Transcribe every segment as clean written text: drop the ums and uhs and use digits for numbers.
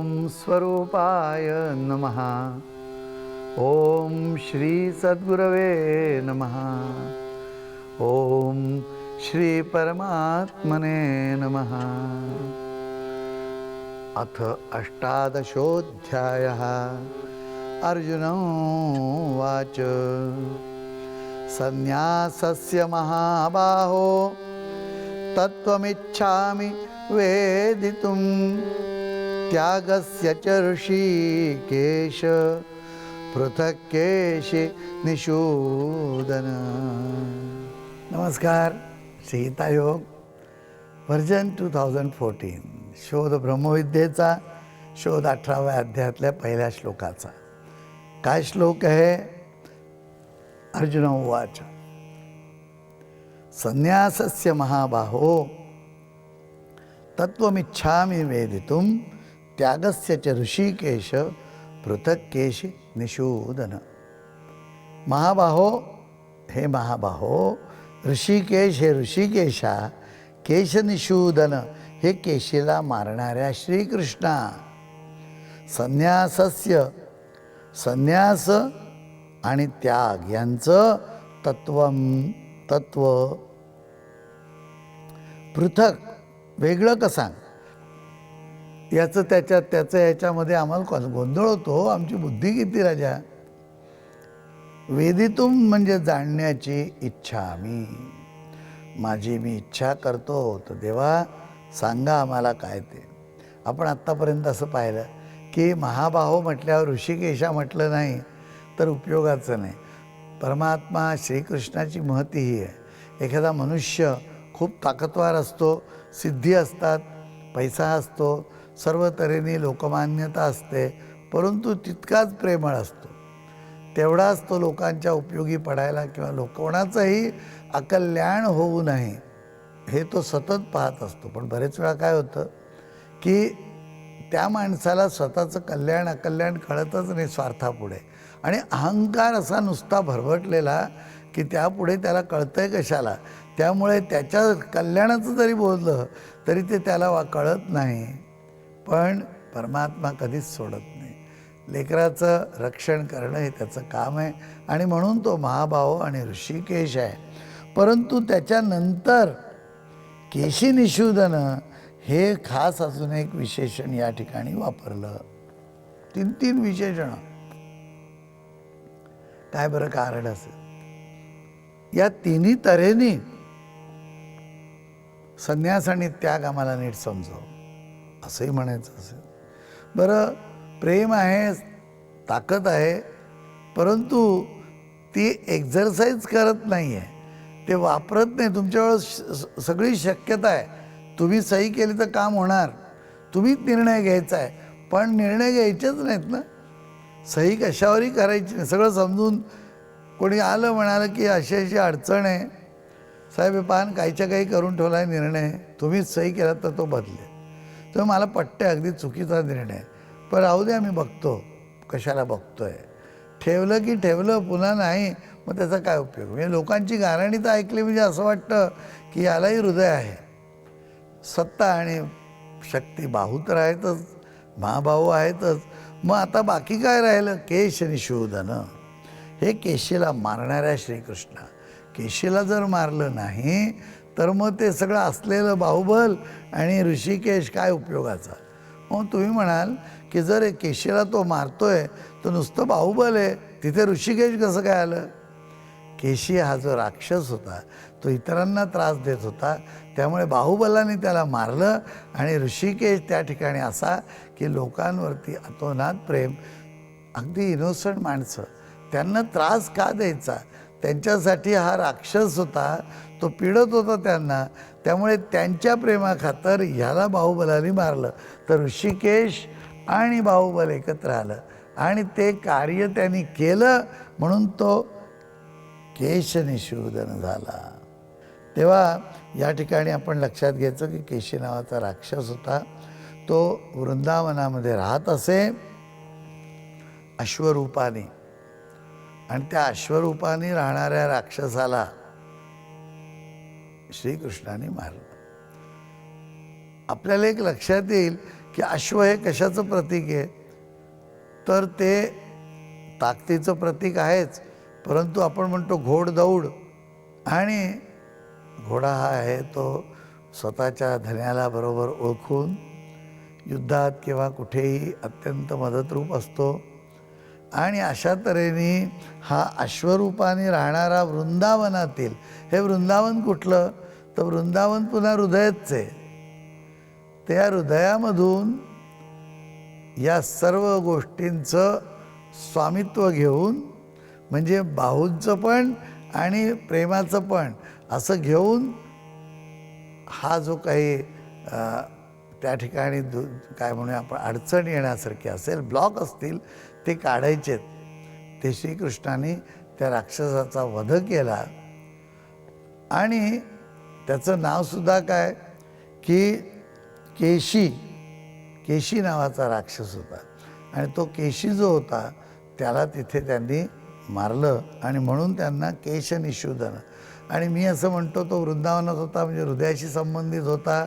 ओम स्वरूपाय नमः. ओम श्री सद्गुरवे नमः. ओम श्री परमात्मने नमः. अथ अष्टादशोऽध्यायः. अर्जुन उवाच संन्यासस्य महाबाहो तत्त्वमिच्छामि वेदितुं त्यागस्य च ऋषिकेश पृथक् केशि निषूदन. नमस्कार. गीतायोग व्हर्जन 2014. शोध ब्रह्मविद्येचा शोध 18व्या अध्यायातल्या पहिल्या श्लोकाचा. काय श्लोक आहे? अर्जुन उवाच संन्यासस्य महाबाहो तत्त्वमिच्छामि वेदितुं त्यागस्य च ऋषिकेश पृथक् केशि निषूदन. महाबाहो, हे महाबाहो, ऋषिकेश हे ऋषिकेशा, केशनिषूदन हे केशीला मारणाऱ्या श्रीकृष्णा. संन्यासस्य, संन्यास आणि त्याग यांचं तत्व पृथक, वेगळं का सांग. याचं त्याचं याच्यामध्ये आम्हाला गोंधळ होतो. आमची बुद्धी किती राजा. वेदितुम म्हणजे जाणण्याची इच्छा. मी इच्छा करतो. तर देवा सांगा आम्हाला काय ते. आपण आत्तापर्यंत असं पाहिलं की महाबाहो म्हटल्यावर ऋषिकेशा म्हटलं नाही तर उपयोगाचं नाही. परमात्मा श्रीकृष्णाची महती ही आहे. एखादा मनुष्य खूप ताकदवार असतो, सिद्धी असतात, पैसा असतो, सर्व तऱ्हेने लोकमान्यता असते, परंतु तितकाच प्रेमळ असतो. तेवढाच तो लोकांच्या उपयोगी पडायला किंवा कोणाचंही अकल्याण होऊ नये हे तो सतत पाहत असतो. पण बरेच वेळा काय होतं की त्या माणसाला स्वतःचं कल्याण अकल्याण कळतच नाही स्वार्थापुढे. आणि अहंकार असा नुसता भरभटलेला की त्यापुढे त्याला कळतंय कशाला. त्यामुळे त्याच्या कल्याणाचं जरी बोललं तरी ते त्याला कळत नाही. पण परमात्मा कधीच सोडत नाही. लेकराचं रक्षण करणं हे त्याचं काम आहे आणि म्हणून तो महाबाहो आणि ऋषिकेश आहे. परंतु त्याच्यानंतर केशी निषूदन हे खास अजून एक विशेषण या ठिकाणी वापरलं. 3 विशेषण. काय बरं कारण असेल? या तिन्ही तऱ्हेने संन्यास आणि त्याग आम्हाला नीट समजाव असंही म्हणायचं असेल. बरं, प्रेम आहे, ताकद आहे, परंतु ती एक्झरसाइज करत नाही आहे, ते वापरत नाही. तुमच्यावर सगळी शक्यता आहे, तुम्ही सही केली तर काम होणार, तुम्हीच निर्णय घ्यायचा आहे, पण निर्णय घ्यायचेच नाहीत ना. सही कशावरही करायची नाही. सगळं समजून कोणी आलं म्हणालं की अशी अडचण आहे साहेब, हे पान काहीच्या काही करून ठेवला आहे निर्णय, तुम्हीच सही केला तर तो बदले. तर मला पट्टे अगदी चुकीचा निर्णय, पण राहू दे आम्ही बघतो. कशाला बघतोय? ठेवलं की ठेवलं, पुन्हा नाही, मग त्याचा काय उपयोग? म्हणजे लोकांची गाराणी तर ऐकली म्हणजे असं वाटतं की यालाही हृदय आहे. सत्ता आणि शक्ती बाहू तर आहेतच, महाबाहू आहेतच. मग आता बाकी काय राहिलं? केश निषूदन हे केशीला मारणाऱ्या श्रीकृष्णा. केशीला जर मारलं नाही तर मग ते सगळं असलेलं बाहुबल आणि ऋषिकेश काय उपयोगाचा? मग तुम्ही म्हणाल की जर केशीला तो मारतोय तर नुसतं बाहुबल आहे, तिथे ऋषिकेश कसं काय आलं? केशी हा जो राक्षस होता तो इतरांना त्रास देत होता, त्यामुळे बाहुबलाने त्याला मारलं. आणि ऋषिकेश त्या ठिकाणी असा की लोकांवरती अतोनात प्रेम, अगदी इनोसंट माणसं, त्यांना त्रास का द्यायचा? त्यांच्यासाठी हा राक्षस होता, तो पीडत होता त्यांना, त्यामुळे त्यांच्या प्रेमाखातर ह्याला बाहुबलाने मारलं. तर ऋषिकेश आणि बाहुबल एकत्र आलं आणि ते कार्य त्यांनी केलं म्हणून तो केशनिषूदन झाला. तेव्हा या ठिकाणी आपण लक्षात घ्यायचं की केशी नावाचा राक्षस होता. तो वृंदावनामध्ये राहत असे अश्वरूपाने, आणि त्या अश्वरूपाने राहणाऱ्या राक्षसाला श्रीकृष्णाने मारलं. आपल्याला एक लक्षात येईल की अश्व हे कशाचं प्रतीक आहे, तर ते ताकदीचं प्रतीक आहेच, परंतु आपण म्हणतो घोडदौड, आणि घोडा हा आहे तो स्वतःच्या धन्याला बरोबर ओळखून युद्धात किंवा कुठेही अत्यंत मदतरूप असतो. आणि अशा तऱ्हेने हा अश्वरूपाने राहणारा वृंदावनातील, हे वृंदावन कुठलं, तर वृंदावन पुन्हा हृदयच आहे. त्या हृदयामधून या सर्व गोष्टींचं स्वामित्व घेऊन, म्हणजे बाहूंचं पण आणि प्रेमाचं पण असं घेऊन, हा जो काही त्या ठिकाणी काय म्हणूया आपण अडचण येण्यासारखी असेल, ब्लॉक असतील, ते काढायचेत. ते श्रीकृष्णाने त्या राक्षसाचा वध केला. आणि त्याचं नावसुद्धा काय की केशी, केशी नावाचा राक्षस होता. आणि तो केशी जो होता त्याला तिथे त्यांनी मारलं, आणि म्हणून त्यांना केशनिषूदन. आणि मी असं म्हणतो तो वृंदावनात होता, म्हणजे हृदयाशी संबंधित होता,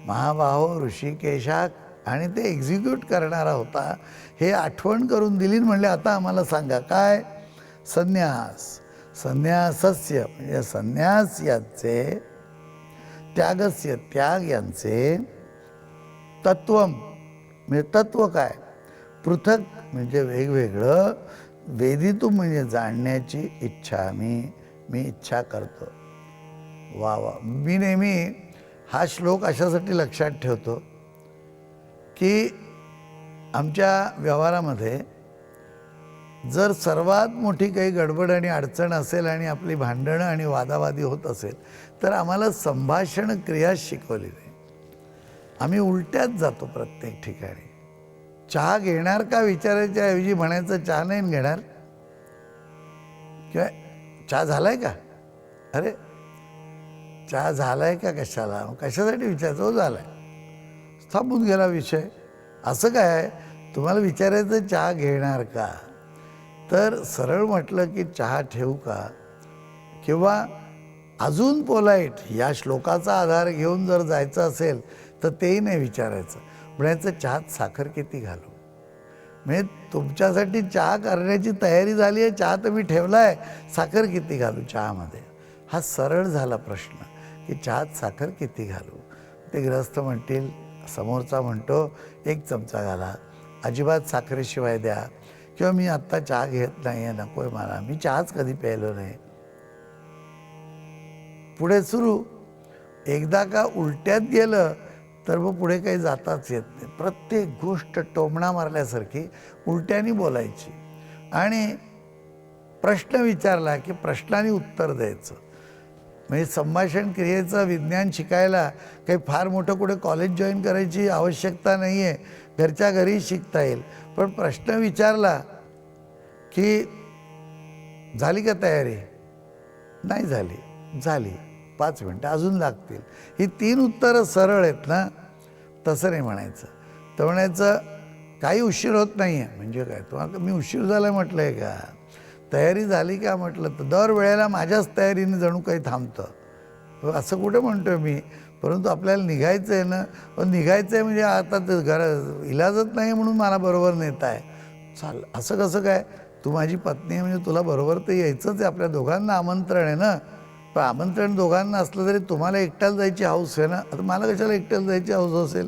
महाबाहो ऋषिकेशात, आणि ते एक्झिक्यूट करणारा होता. हे आठवण करून दिली. म्हणले आता आम्हाला सांगा काय. संन्यास, संन्यासस्य म्हणजे संन्यास याचे, त्यागस्य त्याग यांचे, तत्वम म्हणजे तत्व काय, पृथक म्हणजे वेगवेगळं, वेदितुम म्हणजे जाणण्याची इच्छा, मी इच्छा करतो. वा वा. मी नेहमी हा श्लोक अशासाठी लक्षात ठेवतो की आमच्या व्यवहारामध्ये जर सर्वात मोठी काही गडबड आणि अडचण असेल आणि आपली भांडणं आणि वादावादी होत असेल, तर आम्हाला संभाषण क्रिया शिकवली नाही. आम्ही उलट्यात जातो प्रत्येक ठिकाणी. चहा घेणार का विचारायच्या ऐवजी म्हणायचं चहा नाही घेणार, किंवा चहा झालाय का, अरे चहा झालाय का, कशाला, कशासाठी विचारायचं, हो झालाय, थांबून गेला विषय. असं काय तुम्हाला विचारायचं चहा घेणार का, तर सरळ म्हटलं की चहा ठेवू का, किंवा अजून पोलाईट या श्लोकाचा आधार घेऊन जर जायचं असेल तर तेही नाही विचारायचं. म्हणायचं चहात साखर किती घालू, म्हणजे तुमच्यासाठी चहा करण्याची तयारी झाली आहे, चहा तर मी ठेवला आहे, साखर किती घालू चहामध्ये. हा सरळ झाला प्रश्न की चहात साखर किती घालू. ते गृहस्थ म्हणतील, समोरचा म्हणतो 1 चमचा घाला, अजिबात साखरेशिवाय द्या, किंवा मी आत्ता चहा घेत नाही आहे, नको आहे मला, मी चहाच कधी प्यायलो नाही. पुढे सुरू. एकदा का उलट्यात गेलं तर मग पुढे काही जाताच येत नाही. प्रत्येक गोष्ट टोमणा मारल्यासारखी उलट्यानी बोलायची, आणि प्रश्न विचारला की प्रश्नाने उत्तर द्यायचं. म्हणजे संभाषण क्रियेचं विज्ञान शिकायला काही फार मोठं कुठे कॉलेज जॉईन करायची आवश्यकता नाही आहे, घरच्या घरी शिकता येईल. पण प्रश्न विचारला की झाली का तयारी, नाही झाली, झाली, 5 मिनटं अजून लागतील, ही 3 उत्तरं सरळ आहेत ना. तसं नाही म्हणायचं. तर म्हणायचं काही उशीर होत नाही आहे, म्हणजे काय, तुम्हाला मी उशीर झाला म्हटलं आहे का, तयारी झाली का म्हटलं तर दरवेळेला माझ्याच तयारीने जणू काही थांबतं. असं कुठं म्हणतो आहे मी, परंतु आपल्याला निघायचं आहे ना, पण निघायचं आहे म्हणजे आता ते इलाजच नाही म्हणून मला बरोबर नेत आहे, चाल. असं कसं काय, तू माझी पत्नी आहे म्हणजे तुला बरोबर तर यायचंच आहे, आपल्या दोघांना आमंत्रण आहे ना. पण आमंत्रण दोघांना असलं तरी तुम्हाला एकट्याला जायची हौस आहे ना. आता मला कशाला एकट्याला जायची हौस असेल,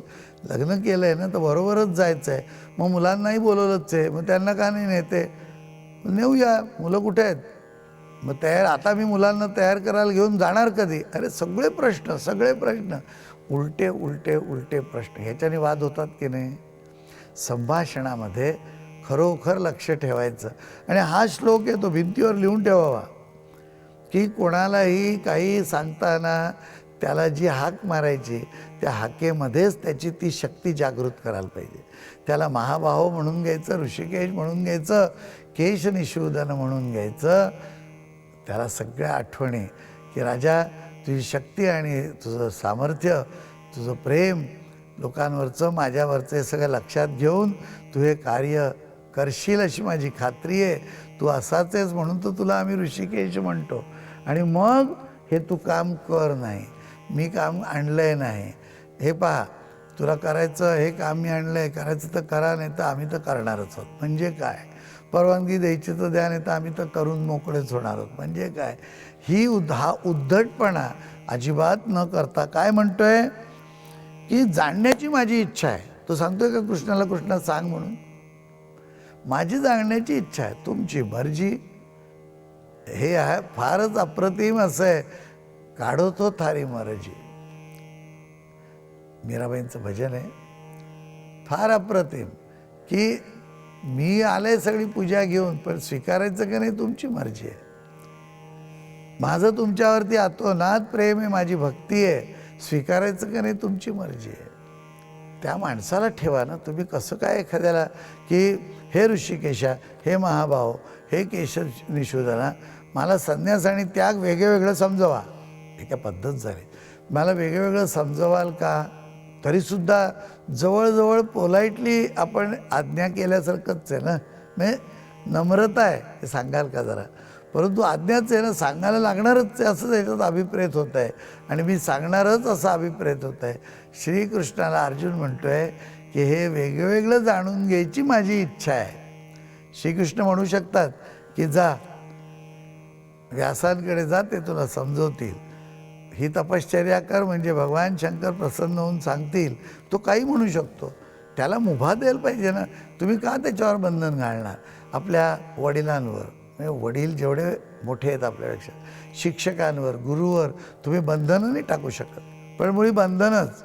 लग्न केलं आहे ना तर बरोबरच जायचं आहे. मग मुलांनाही बोलवलंच आहे, मग त्यांना का नाही नेते, नेऊया, मुलं कुठे आहेत, मग तयार, आता मी मुलांना तयार करायला घेऊन जाणार कधी. अरे सगळे प्रश्न, सगळे प्रश्न, उलटे उलटे उलटे प्रश्न, ह्याच्याने वाद होतात की नाही. संभाषणामध्ये खरोखर लक्ष ठेवायचं. आणि हा श्लोक आहे तो भिंतीवर लिहून ठेवावा की कोणालाही काही सांगताना त्याला जी हाक मारायची त्या हाकेमध्येच त्याची ती शक्ती जागृत करायला पाहिजे. त्याला महाबाहो म्हणून घ्यायचं, ऋषिकेश म्हणून घ्यायचं, केशनिषूदन म्हणून घ्यायचं. त्याला सगळ्या आठवणी की राजा तुझी शक्ती आणि तुझं सामर्थ्य, तुझं प्रेम लोकांवरचं, माझ्यावरचं, हे सगळं लक्षात घेऊन तू हे कार्य करशील अशी माझी खात्री आहे. तू असाच आहेस म्हणून तर तुला आम्ही ऋषिकेश म्हणतो. आणि मग हे तू काम कर, नाही मी काम आणलंय नाही, हे पहा तुला करायचं हे काम मी आणलं आहे, करायचं तर करा, नाही तर आम्ही तर करणारच आहोत. म्हणजे काय? परवानगी द्यायची तर द्या, नाही तर आम्ही तर करून मोकळेच होणार आहोत. म्हणजे काय? हा उद्धटपणा अजिबात न करता काय म्हणतोय की जाणण्याची माझी इच्छा आहे. तो सांगतोय का कृष्णाला, कृष्णा सांग म्हणून? माझी जाणण्याची इच्छा आहे, तुमची मर्जी. हे आहे फारच अप्रतिम असं आहे, काढो तो थारी मर्जी. मीराबाईंचं भजन आहे, फार अप्रतिम, की मी आले सगळी पूजा घेऊन, पण स्वीकारायचं का नाही तुमची मर्जी आहे. माझं तुमच्यावरती अतोनात प्रेम आहे, माझी भक्ती आहे, स्वीकारायचं का नाही तुमची मर्जी आहे. त्या माणसाला ठेवा ना तुम्ही. कसं काय एखाद्याला की हे ऋषिकेशा, हे महाभाव, हे केश निषूदना, मला संन्यास आणि त्याग वेगळं समजवा. हे काय पद्धत झाली? मला वेगळं समजवाल का? तरीसुद्धा जवळजवळ पोलाइटली आपण आज्ञा केल्यासारखंच आहे ना, म्हणजे नम्रता आहे, हे सांगाल का जरा? परंतु आज्ञाच आहे ना, सांगायला लागणारच आहे असं त्याच्यात अभिप्रेत होत आहे, आणि मी सांगणारच असं अभिप्रेत होत आहे. श्रीकृष्णाला अर्जुन म्हणतोय की हे वेगळं जाणून घ्यायची माझी इच्छा आहे. श्रीकृष्ण म्हणू शकतात की जा व्यासांकडे जा, ते तुला समजवतील. ही तपश्चर्या कर म्हणजे भगवान शंकर प्रसन्न होऊन सांगतील. तो काही म्हणू शकतो, त्याला मुभा द्यायला पाहिजे ना. तुम्ही का त्याच्यावर बंधन घालणार? आपल्या वडिलांवर, म्हणजे वडील जेवढे मोठे आहेत आपल्यापेक्षा, शिक्षकांवर, गुरुवर तुम्ही बंधनं नाही टाकू शकत. पण मुळी बंधनच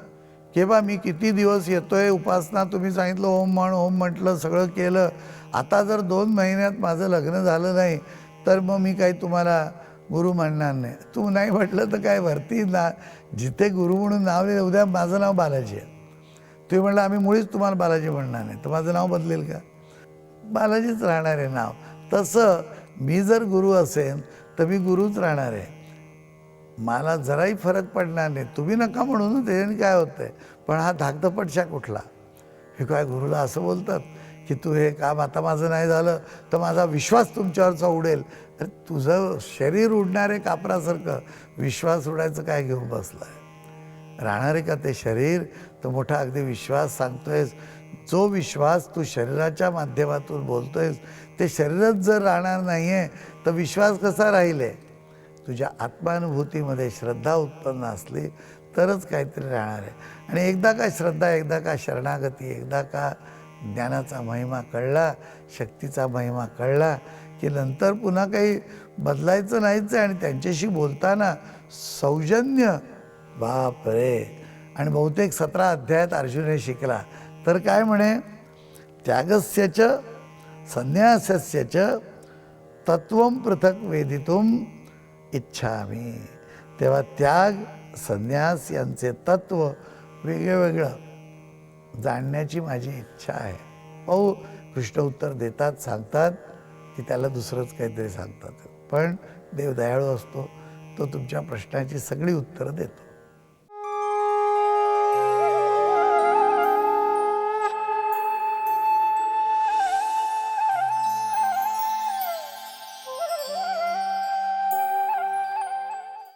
की बा मी किती दिवस येतोय उपासना, तुम्ही सांगितलं ओम म्हण, ओम म्हटलं, सगळं केलं, आता जर 2 महिन्यात माझं लग्न झालं नाही तर मग मी काही तुम्हाला गुरु म्हणणार नाही. तू नाही म्हटलं तर काय, वरती ना जिथे गुरु म्हणून नाव लिहिलं, उद्या माझं नाव बालाजी आहे, तुम्ही म्हटलं आम्ही मुळीच तुम्हाला बालाजी म्हणणार नाही, तर माझं नाव बदलेल का? बालाजीच राहणार आहे नाव. तसं मी जर गुरु असेन तर मी गुरुच राहणार आहे, मला जराही फरक पडणार नाही. तुम्ही नका म्हणून त्याच्याने काय होतं आहे. पण हा धाकधपटशा कुठला? हे काय गुरुला असं बोलतात की तू हे काम आता माझं नाही झालं तर माझा विश्वास तुमच्यावरचा उडेल. अरे तुझं शरीर उडणार आहे कापरासारखं, विश्वास उडायचं काय घेऊन बसला आहे? राहणार आहे का ते शरीर? तर मोठा अगदी विश्वास सांगतोयस, जो विश्वास तू शरीराच्या माध्यमातून बोलतोयस ते शरीरच जर राहणार नाही आहे तर विश्वास कसा राहील आहे? तुझ्या आत्मानुभूतीमध्ये श्रद्धा उत्पन्न असली तरच काहीतरी राहणार आहे. आणि एकदा का श्रद्धा, एकदा का शरणागती, एकदा का ज्ञानाचा महिमा कळला, शक्तीचा महिमा कळला की नंतर पुन्हा काही बदलायचं नाहीच आहे. आणि त्यांच्याशी बोलताना सौजन्य, बाप रे. आणि बहुतेक 17 अध्यायात अर्जुन हे शिकला. तर काय म्हणे, त्यागस्य च संन्यासस्य च तत्वं पृथक वेदितुम इच्छामी. तेव्हा त्याग, संन्यास यांचे तत्व वेगळं जाणण्याची माझी इच्छा आहे. पाहू कृष्ण उत्तर देतात, सांगतात की त्याला दुसरंच काहीतरी सांगतात. पण देव दयाळू असतो, तो तुमच्या प्रश्नाची सगळी उत्तरं देतो.